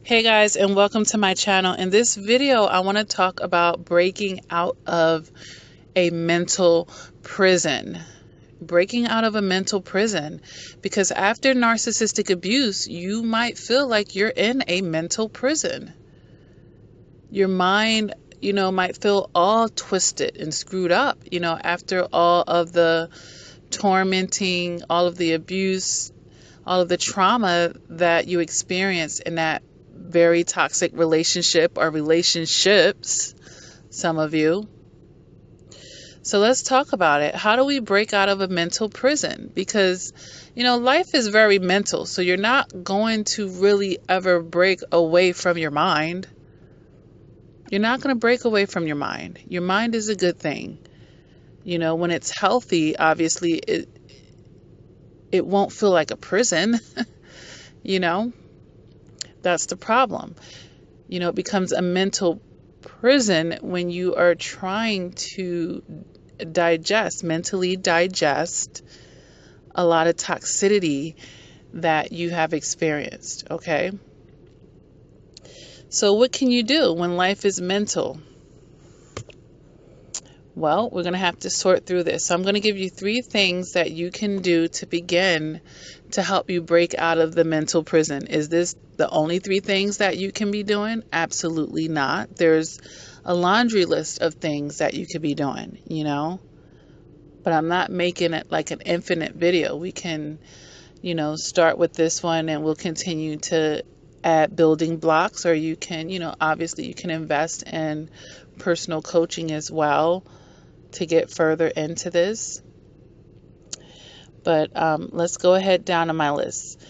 Hey guys, and welcome to my channel. In this video, I want to talk about breaking out of a mental prison. Breaking out of a mental prison. Because after narcissistic abuse, you might feel like you're in a mental prison. Your mind, might feel all twisted and screwed up, after all of the tormenting, all of the abuse, all of the trauma that you experienced in that very toxic relationship or relationships, some of you. So let's talk about it. How do we break out of a mental prison? Because, life is very mental. So you're not going to really ever break away from your mind. You're not going to break away from your mind. Your mind is a good thing. When it's healthy, obviously, it won't feel like a prison. That's the problem. It becomes a mental prison when you are trying to mentally digest a lot of toxicity that you have experienced, okay? So what can you do when life is mental? Well, we're going to have to sort through this. So I'm going to give you 3 things that you can do to begin to help you break out of the mental prison. Is this the only 3 things that you can be doing? Absolutely not. There's a laundry list of things that you could be doing, But I'm not making it like an infinite video. We can, start with this one and we'll continue to add building blocks, or you can, obviously you can invest in personal coaching as well to get further into this. But let's go ahead down on my list.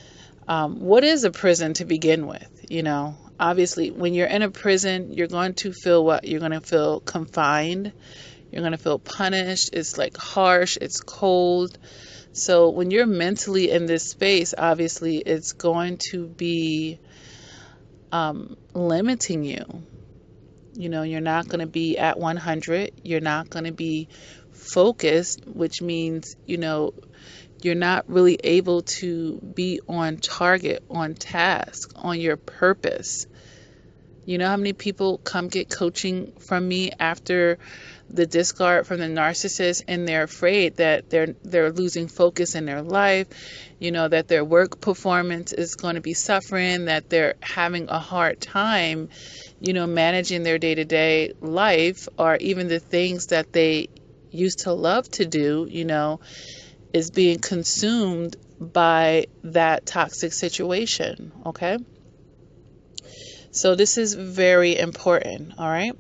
What is a prison to begin with? Obviously, when you're in a prison, you're going to feel what? You're going to feel confined. You're going to feel punished. It's like harsh. It's cold. So when you're mentally in this space, obviously, it's going to be limiting you. You're not going to be at 100. You're not going to be focused, which means, you're not really able to be on target, on task, on your purpose. You know how many people come get coaching from me after the discard from the narcissist, and they're afraid that they're losing focus in their life, that their work performance is going to be suffering, that they're having a hard time, managing their day-to-day life, or even the things that they used to love to do, is being consumed by that toxic situation, okay? So this is very important, all right?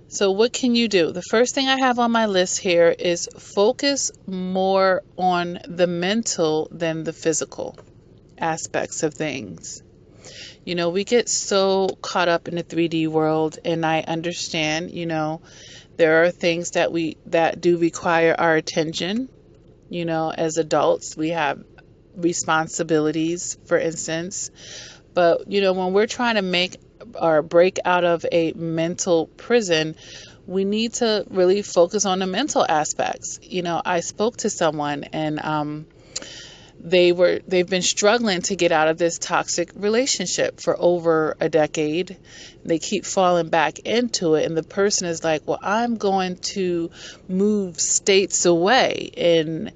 So what can you do? The first thing I have on my list here is focus more on the mental than the physical aspects of things. We get so caught up in the 3D world, and I understand, there are things that do require our attention. As adults, we have responsibilities, for instance. But, when we're trying to make or break out of a mental prison, we need to really focus on the mental aspects. I spoke to someone, and they've been struggling to get out of this toxic relationship for over a decade. They keep falling back into it, and the person is like, well, I'm going to move states away, and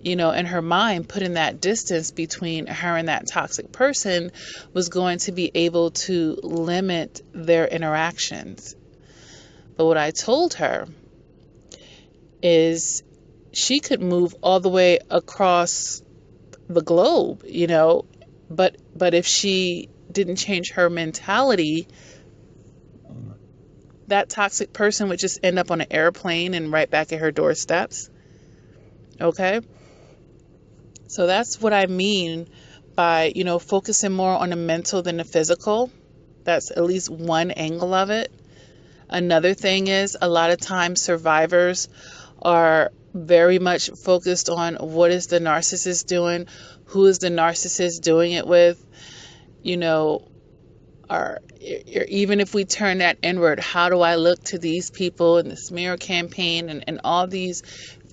in her mind, putting that distance between her and that toxic person was going to be able to limit their interactions. But what I told her is she could move all the way across the globe, but if she didn't change her mentality, that toxic person would just end up on an airplane and right back at her doorsteps. Okay? So that's what I mean by, focusing more on the mental than the physical. That's at least one angle of it. Another thing is, a lot of times survivors are very much focused on what is the narcissist doing, who is the narcissist doing it with, or even if we turn that inward, how do I look to these people in the smear campaign and all these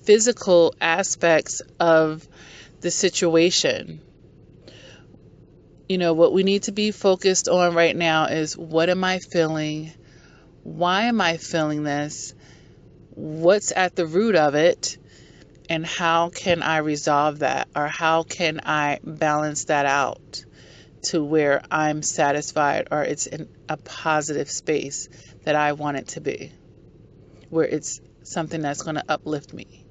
physical aspects of the situation. what we need to be focused on right now is, what am I feeling? Why am I feeling this? What's at the root of it? And how can I resolve that? Or how can I balance that out to where I'm satisfied, or it's in a positive space that I want it to be, where it's something that's going to uplift me.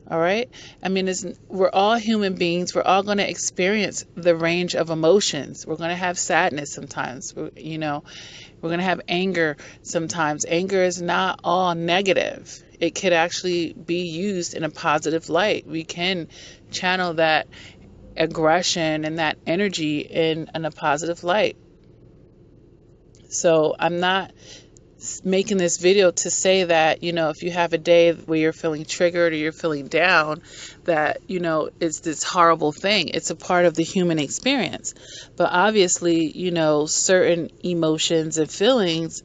All right. I mean, we're all human beings. We're all going to experience the range of emotions. We're going to have sadness sometimes. We're going to have anger sometimes. Anger is not all negative. It could actually be used in a positive light. We can channel that aggression and that energy in a positive light. So I'm not making this video to say that, if you have a day where you're feeling triggered or you're feeling down, that, it's this horrible thing. It's a part of the human experience. But obviously, certain emotions and feelings,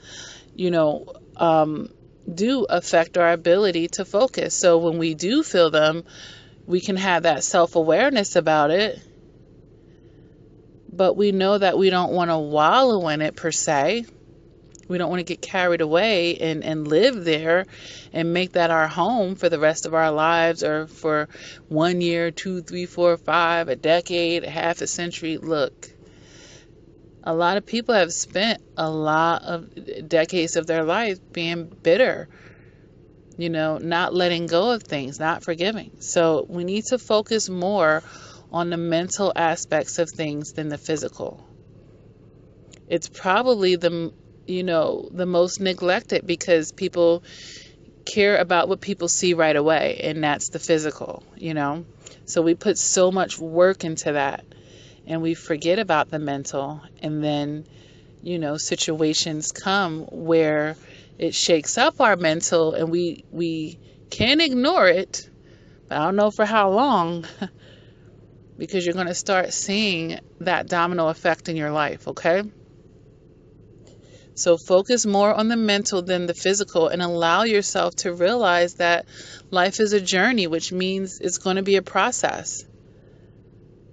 do affect our ability to focus. So when we do feel them, we can have that self-awareness about it. But we know that we don't want to wallow in it per se. We don't want to get carried away and live there and make that our home for the rest of our lives, or for 1 year, 2, 3, 4, 5, a decade, half a century. Look, a lot of people have spent a lot of decades of their life being bitter, not letting go of things, not forgiving. So we need to focus more on the mental aspects of things than the physical. It's probably the most neglected, because people care about what people see right away, and that's the physical, So we put so much work into that, and we forget about the mental. And then, situations come where it shakes up our mental, and we can ignore it, but I don't know for how long, because you're going to start seeing that domino effect in your life, okay? So focus more on the mental than the physical, and allow yourself to realize that life is a journey, which means it's going to be a process.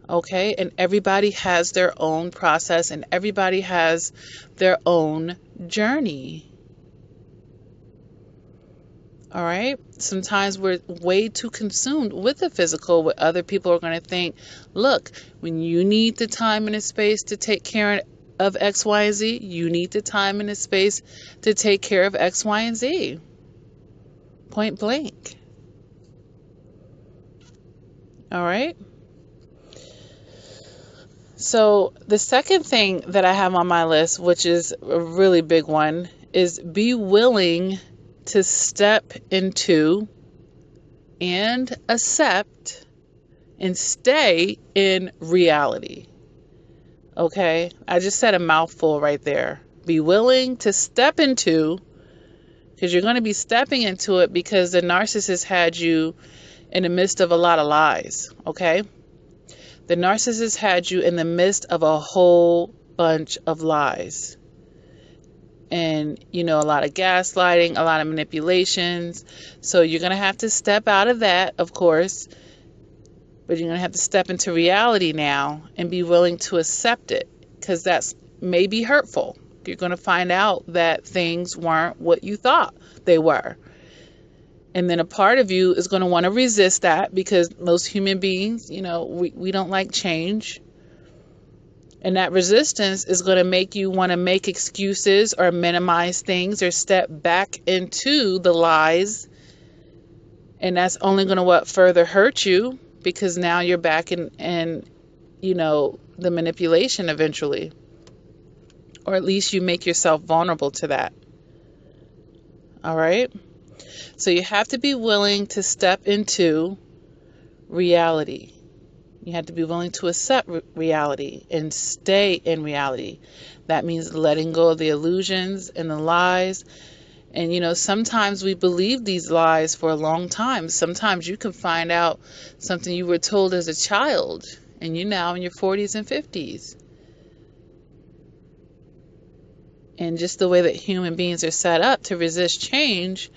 Okay? And everybody has their own process, and everybody has their own journey. All right? Sometimes we're way too consumed with the physical, what other people are going to think. Look, when you need the time and the space to take care of X, Y, and Z, you need the time and the space to take care of X, Y, and Z. Point blank. All right? So the second thing that I have on my list, which is a really big one, is be willing to step into and accept and stay in reality. Okay, I just said a mouthful right there. Be willing to step into, because you're going to be stepping into it, because the narcissist had you in the midst of a lot of lies. Okay, the narcissist had you in the midst of a whole bunch of lies, and a lot of gaslighting, a lot of manipulations. So you're going to have to step out of that, of course, but you're going to have to step into reality now and be willing to accept it, because that's maybe hurtful. You're going to find out that things weren't what you thought they were. And then a part of you is going to want to resist that, because most human beings, we don't like change. And that resistance is going to make you want to make excuses or minimize things or step back into the lies. And that's only going to further hurt you, because now you're back in the manipulation eventually. Or at least you make yourself vulnerable to that. All right? So you have to be willing to step into reality. You have to be willing to accept reality and stay in reality. That means letting go of the illusions and the lies. And, sometimes we believe these lies for a long time. Sometimes you can find out something you were told as a child, and you're now in your 40s and 50s. And just the way that human beings are set up to resist change,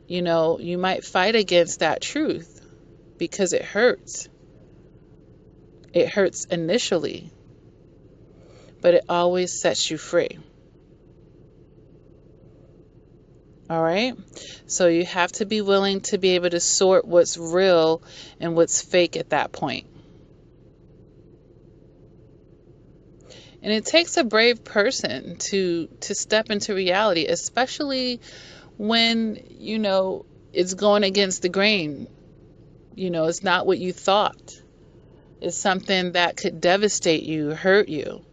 you might fight against that truth because it hurts. It hurts initially, but it always sets you free. All right? So you have to be willing to be able to sort what's real and what's fake at that point. And it takes a brave person to step into reality, especially when, it's going against the grain. It's not what you thought. It's something that could devastate you, hurt you.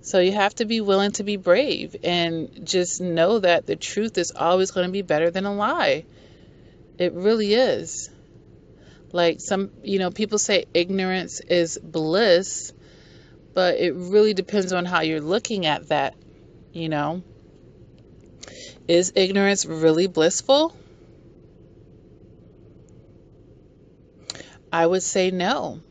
So you have to be willing to be brave and just know that the truth is always going to be better than a lie. It really is. Like people say ignorance is bliss, but it really depends on how you're looking at that, Is ignorance really blissful? I would say no.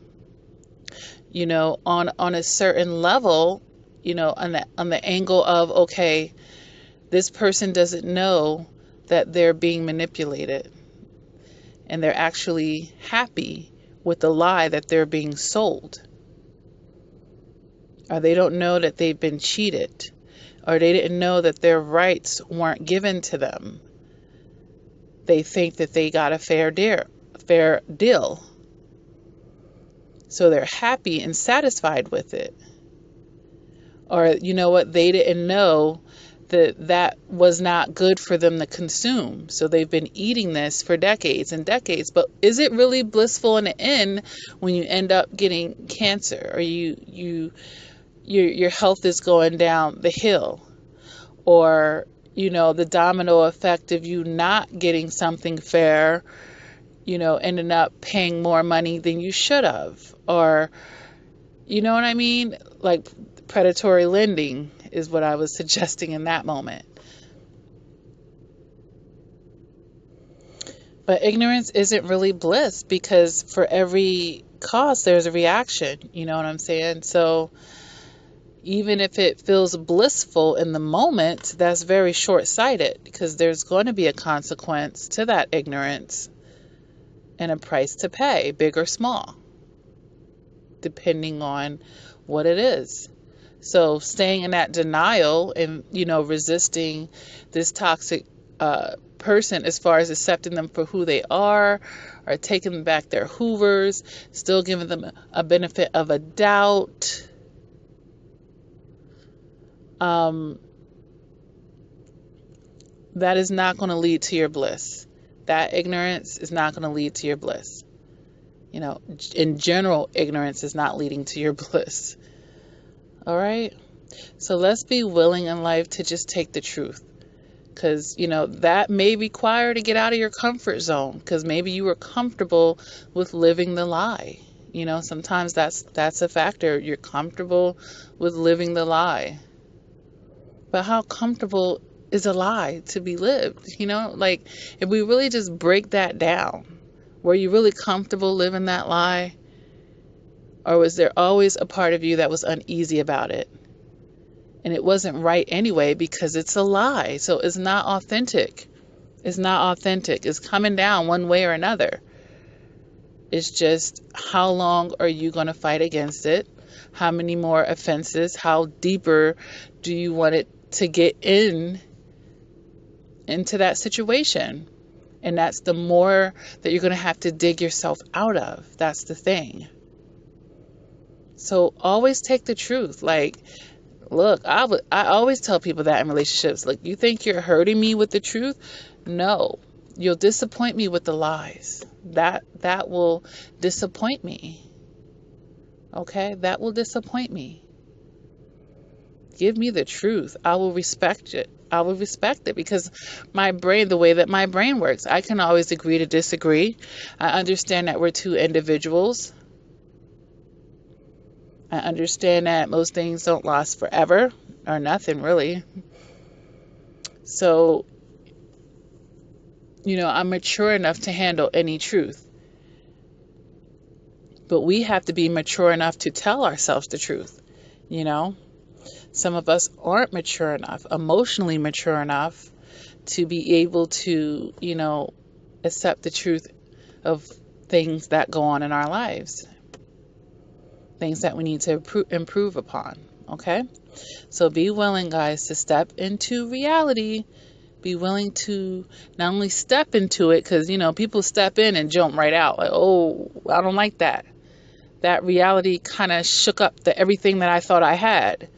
On a certain level, on the angle of, okay, this person doesn't know that they're being manipulated and they're actually happy with the lie that they're being sold. Or they don't know that they've been cheated, or they didn't know that their rights weren't given to them. They think that they got a fair deal. So they're happy and satisfied with it. Or, they didn't know that was not good for them to consume. So they've been eating this for decades and decades. But is it really blissful in the end when you end up getting cancer, or your health is going down the hill, or, the domino effect of you not getting something fair, ending up paying more money than you should have, or, you know what I mean? Like predatory lending is what I was suggesting in that moment. But ignorance isn't really bliss, because for every cause, there's a reaction. You know what I'm saying? So even if it feels blissful in the moment, that's very short-sighted, because there's going to be a consequence to that ignorance and a price to pay, big or small, depending on what it is. So staying in that denial and, resisting this toxic person as far as accepting them for who they are, or taking back their hoovers, still giving them a benefit of a doubt, that is not going to lead to your bliss. That ignorance is not going to lead to your bliss. In general, ignorance is not leading to your bliss. All right? So let's be willing in life to just take the truth. Because, that may require to get out of your comfort zone, because maybe you were comfortable with living the lie. Sometimes that's a factor. You're comfortable with living the lie. But how comfortable is a lie to be lived? Like, if we really just break that down, were you really comfortable living that lie? Or was there always a part of you that was uneasy about it? And it wasn't right anyway, because it's a lie. So it's not authentic. It's not authentic. It's coming down one way or another. It's just, how long are you going to fight against it? How many more offenses? How deeper do you want it to get into that situation? And that's the more that you're going to have to dig yourself out of. That's the thing. So always take the truth. Like, look, I always tell people that in relationships. Like, you think you're hurting me with the truth? No, you'll disappoint me with the lies. That will disappoint me. Okay, that will disappoint me. Give me the truth. I will respect it. I will respect it, because my brain, the way that my brain works, I can always agree to disagree. I understand that we're two individuals. I understand that most things don't last forever, or nothing really. So, I'm mature enough to handle any truth. But we have to be mature enough to tell ourselves the truth. Some of us aren't mature enough, emotionally mature enough to be able to, accept the truth of things that go on in our lives, things that we need to improve upon. Okay? So be willing, guys, to step into reality. Be willing to not only step into it, because, people step in and jump right out. Like, oh, I don't like that. That reality kind of shook up everything that I thought I had.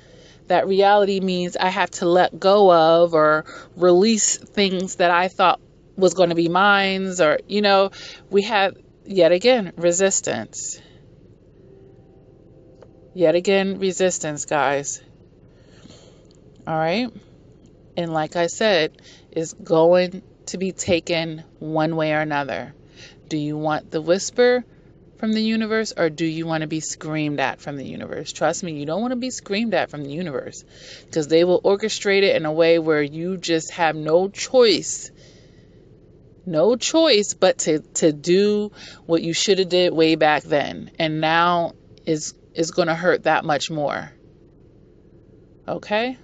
That reality means I have to let go of or release things that I thought was going to be mine. Or, we have, yet again, resistance. Yet again, resistance, guys. All right? And like I said, it's going to be taken one way or another. Do you want the whisper from the universe, or do you want to be screamed at from the universe? Trust me, you don't want to be screamed at from the universe, because they will orchestrate it in a way where you just have no choice but to do what you should have did way back then, and now is going to hurt that much more. Okay?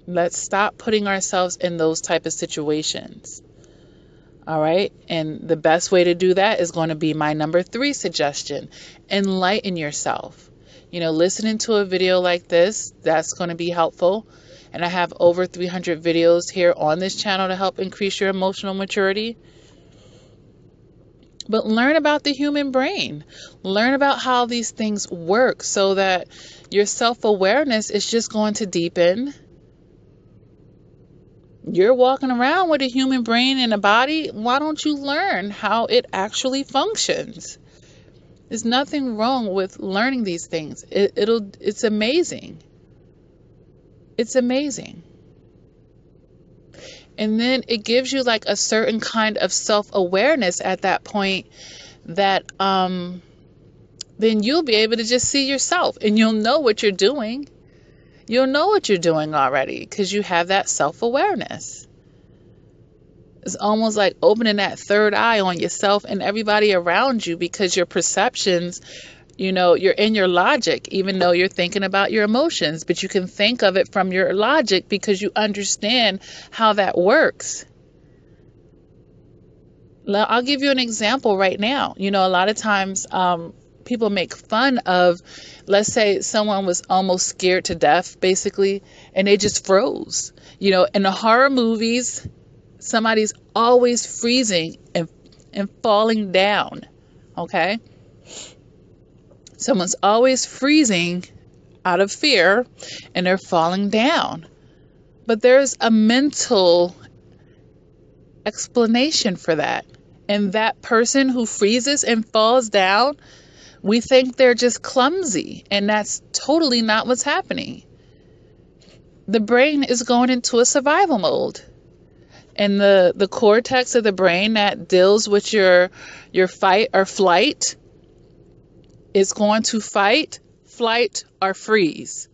Let's stop putting ourselves in those type of situations. All right. And the best way to do that is going to be my number 3 suggestion. Enlighten yourself. Listening to a video like this, that's going to be helpful. And I have over 300 videos here on this channel to help increase your emotional maturity. But learn about the human brain. Learn about how these things work so that your self-awareness is just going to deepen. You're walking around with a human brain and a body. Why don't you learn how it actually functions? There's nothing wrong with learning these things. It's amazing. It's amazing. And then it gives you like a certain kind of self-awareness at that point that then you'll be able to just see yourself, and you'll know what you're doing. You'll know what you're doing already because you have that self-awareness. It's almost like opening that third eye on yourself and everybody around you, because your perceptions, you're in your logic, even though you're thinking about your emotions, but you can think of it from your logic because you understand how that works. I'll give you an example right now. A lot of times, people make fun of, let's say someone was almost scared to death, basically, and they just froze. In the horror movies, somebody's always freezing and falling down. Okay? Someone's always freezing out of fear and they're falling down. But there's a mental explanation for that. And that person who freezes and falls down, we think they're just clumsy, and that's totally not what's happening. The brain is going into a survival mode. And the cortex of the brain that deals with your fight or flight is going to fight, flight, or freeze.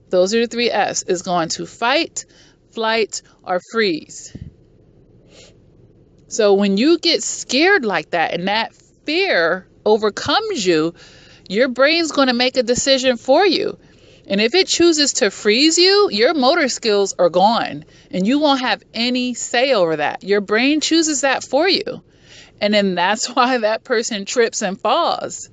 Those are the 3 F's. Is going to fight, flight, or freeze. So when you get scared like that and that fear overcomes you, your brain's going to make a decision for you. And if it chooses to freeze you, your motor skills are gone and you won't have any say over that. Your brain chooses that for you. And then that's why that person trips and falls.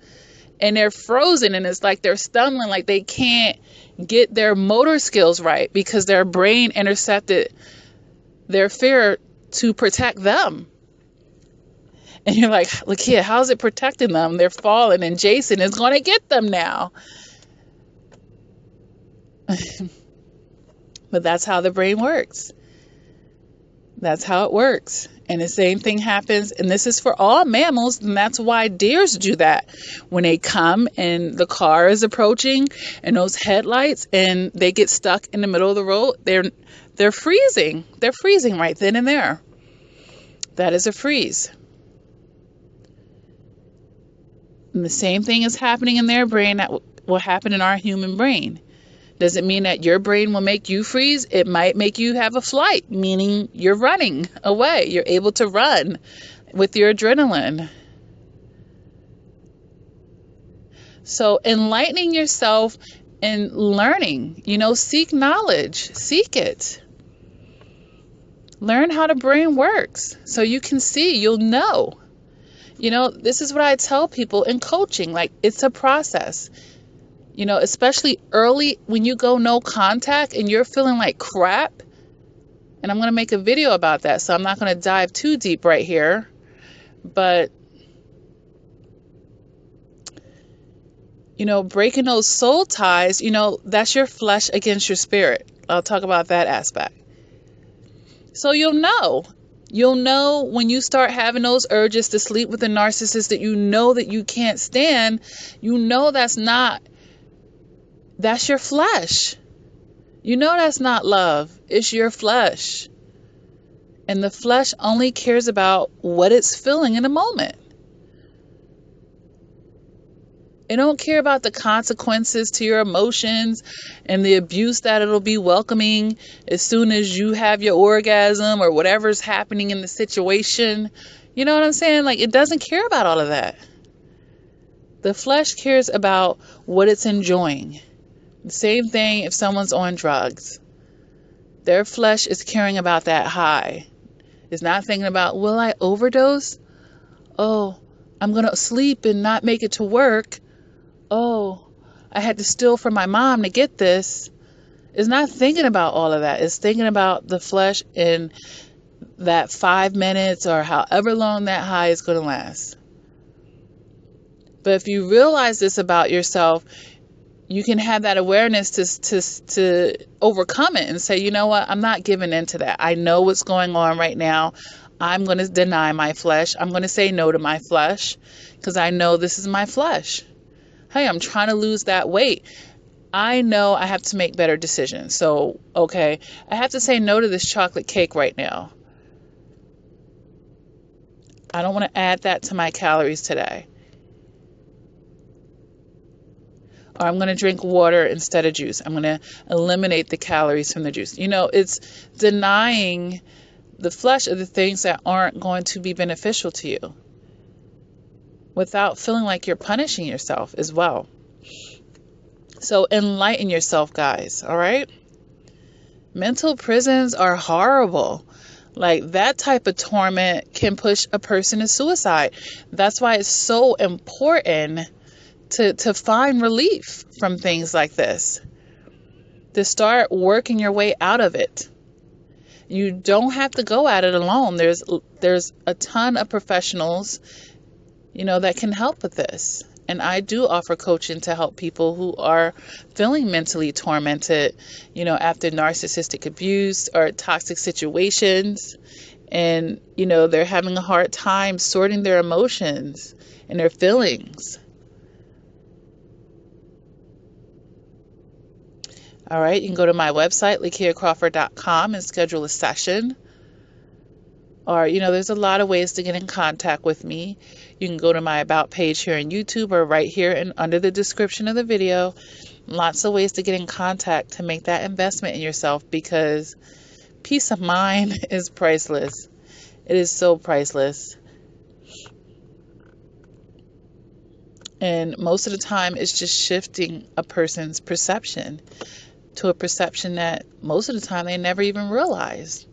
And they're frozen, and it's like they're stumbling, like they can't get their motor skills right because their brain intercepted their fear to protect them. And you're like, Lakia, how's it protecting them? They're falling, and Jason is going to get them now. But that's how the brain works. That's how it works. And the same thing happens, and this is for all mammals, and that's why deers do that. When they come and the car is approaching and those headlights and they get stuck in the middle of the road, they're freezing. They're freezing right then and there. That is a freeze. And the same thing is happening in their brain that will happen in our human brain. Does it mean that your brain will make you freeze? It might make you have a flight, meaning you're running away. You're able to run with your adrenaline. So enlightening yourself and learning, seek knowledge, seek it. Learn how the brain works so you can see, you'll know. This is what I tell people in coaching. Like, it's a process, especially early when you go no contact and you're feeling like crap. And I'm going to make a video about that, so I'm not going to dive too deep right here. But, breaking those soul ties, that's your flesh against your spirit. I'll talk about that aspect. So you'll know when you start having those urges to sleep with a narcissist that you can't stand. That's your flesh. That's not love. It's your flesh. And the flesh only cares about what it's feeling in a moment. It don't care about the consequences to your emotions and the abuse that it'll be welcoming as soon as you have your orgasm or whatever's happening in the situation. You know what I'm saying? Like, it doesn't care about all of that. The flesh cares about what it's enjoying. The same thing if someone's on drugs. Their flesh is caring about that high. It's not thinking about, will I overdose? Oh, I'm going to sleep and not make it to work. Oh, I had to steal from my mom to get this. It's not thinking about all of that. It's thinking about the flesh and that 5 minutes or however long that high is going to last. But if you realize this about yourself, you can have that awareness to overcome it and say, you know what, I'm not giving in to that. I know what's going on right now. I'm going to deny my flesh. I'm going to say no to my flesh because I know this is my flesh. Hey, I'm trying to lose that weight. I know I have to make better decisions. So, okay, I have to say no to this chocolate cake right now. I don't want to add that to my calories today. Or I'm going to drink water instead of juice. I'm going to eliminate the calories from the juice. It's denying the flesh of the things that aren't going to be beneficial to you without feeling like you're punishing yourself as well. So enlighten yourself, guys, all right? Mental prisons are horrible. Like, that type of torment can push a person to suicide. That's why it's so important to find relief from things like this, to start working your way out of it. You don't have to go at it alone. There's a ton of professionals, that can help with this. And I do offer coaching to help people who are feeling mentally tormented, after narcissistic abuse or toxic situations. And, they're having a hard time sorting their emotions and their feelings. All right, you can go to my website, LakiaCrawford.com, and schedule a session. Or, there's a lot of ways to get in contact with me. You can go to my About page here on YouTube or right here and under the description of the video. Lots of ways to get in contact to make that investment in yourself, because peace of mind is priceless. It is so priceless. And most of the time, it's just shifting a person's perception to a perception that most of the time they never even realized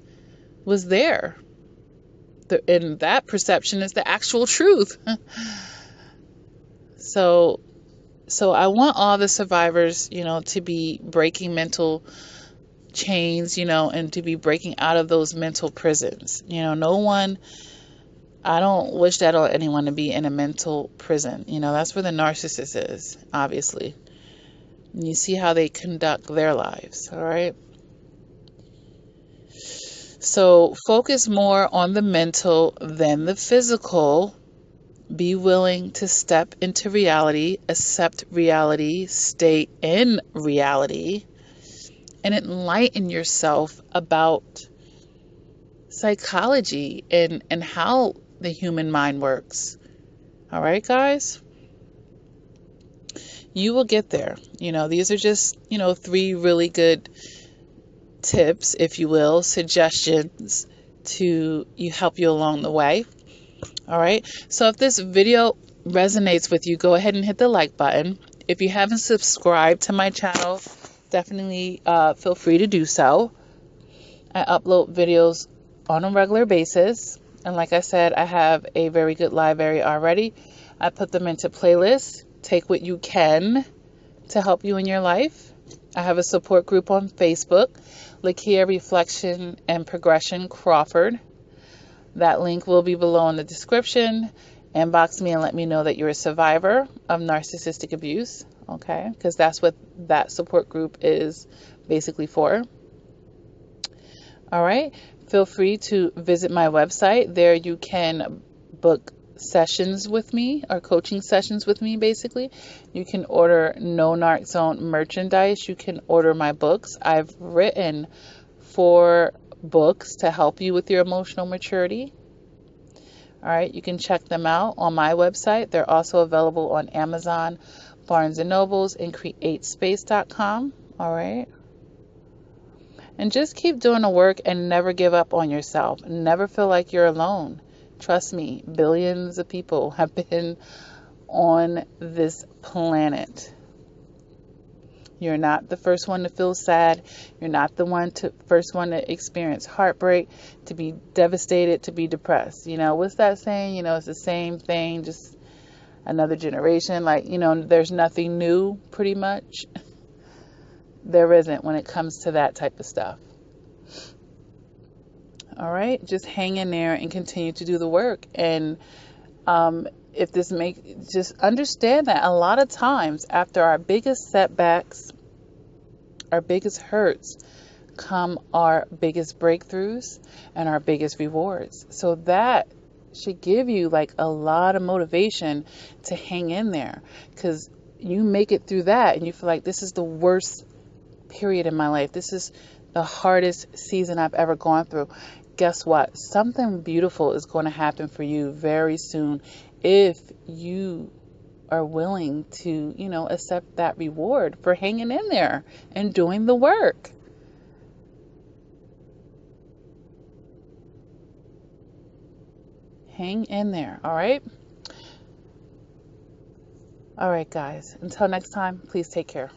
was there. And that perception is the actual truth. So I want all the survivors, to be breaking mental chains, and to be breaking out of those mental prisons. I don't wish that on anyone to be in a mental prison. That's where the narcissist is, obviously. And you see how they conduct their lives, all right? So focus more on the mental than the physical. Be willing to step into reality, accept reality, stay in reality, and enlighten yourself about psychology and how the human mind works. All right, guys? You will get there. These are just, 3 really good tips, if you will, suggestions to help you along the way. All right. So if this video resonates with you, go ahead and hit the like button. If you haven't subscribed to my channel, definitely feel free to do so. I upload videos on a regular basis. And like I said, I have a very good library already. I put them into playlists. Take what you can to help you in your life. I have a support group on Facebook, Lakia Reflection and Progression Crawford. That link will be below in the description. Inbox me and let me know that you're a survivor of narcissistic abuse, okay? Because that's what that support group is basically for. All right. Feel free to visit my website. There you can book sessions with me, or coaching sessions with me, basically. You can order No Narc Zone merchandise. You can order my books. I've written 4 books to help you with your emotional maturity. All right. You can check them out on my website. They're also available on Amazon, Barnes & Nobles, and CreateSpace.com. All right. And just keep doing the work and never give up on yourself. Never feel like you're alone. Trust me, billions of people have been on this planet. You're not the first one to feel sad. You're not the first one to experience heartbreak, to be devastated, to be depressed. You know, what's that saying? You know, it's the same thing, just another generation. Like, you know, there's nothing new, pretty much. There isn't when it comes to that type of stuff. All right, just hang in there and continue to do the work. And just understand that a lot of times after our biggest setbacks, our biggest hurts, come our biggest breakthroughs and our biggest rewards. So that should give you like a lot of motivation to hang in there, because you make it through that and you feel like this is the worst period in my life. This is the hardest season I've ever gone through. Guess what? Something beautiful is going to happen for you very soon if you are willing to, you know, accept that reward for hanging in there and doing the work. Hang in there, all right? All right, guys. Until next time, please take care.